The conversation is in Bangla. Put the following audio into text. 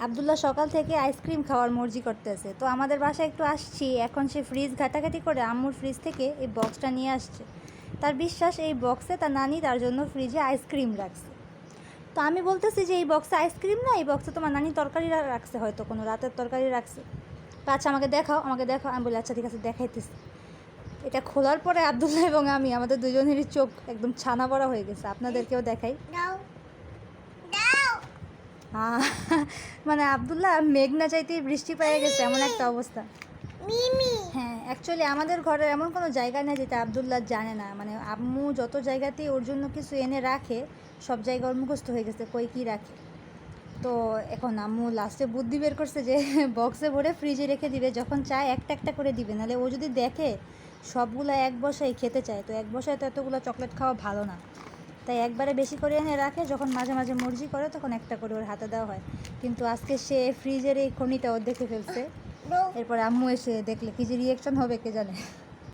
আব্দুল্লাহ সকাল থেকে আইসক্রিম খাওয়ার মর্জি করতেছে, তো আমাদের বাসায় একটু আসছি। এখন সে ফ্রিজ ঘাটাঘাটি করে আম্মুর ফ্রিজ থেকে এই বক্সটা নিয়ে আসছে। তার বিশ্বাস এই বক্সে তার নানি তার জন্য ফ্রিজে আইসক্রিম রাখছে। তো আমি বলতেছি যে এই বক্সে আইসক্রিম না, এই বক্সে তোমার নানি তরকারি রাখছে, হয়তো কোনো রাতের তরকারি রাখছে। তো আচ্ছা আমাকে দেখাও, আমাকে দেখাও। আমি বলি আচ্ছা ঠিক আছে, দেখাইতেছি। এটা খোলার পরে আব্দুল্লাহ এবং আমি, আমাদের দুজনেরই চোখ একদম ছানা বড়া হয়ে গেছে। আপনাদেরকেও দেখাই। মানে আব্দুল্লাহ মেঘ না চাইতেই বৃষ্টি পেয়ে গেছে, এমন একটা অবস্থা। হ্যাঁ, অ্যাকচুয়ালি আমাদের ঘরের এমন কোনো জায়গা নেই যেটা আব্দুল্লাহ জানে না। মানে আম্মু যত জায়গাতেই ওর জন্য কিছু এনে রাখে, সব জায়গা ওর মুখস্থ হয়ে গেছে কই কী রাখে। তো এখন আম্মু লাস্টে বুদ্ধি বের করছে যে বক্সে ভরে ফ্রিজে রেখে দিবে, যখন চায় একটা একটা করে দিবে। নাহলে ও যদি দেখে সবগুলো এক বসায় খেতে চায়, তো এক বসায় তো এতগুলো চকলেট খাওয়া ভালো না। তাই একবারে বেশি করে এনে রাখে, যখন মাঝে মাঝে মর্জি করে তখন একটা করে ওর হাতে দেওয়া হয়। কিন্তু আজকে সে ফ্রিজের এই খনিটা ও দেখে ফেলছে। এরপর আম্মু এসে দেখলে কী যে রিয়েকশন হবে কে জানে।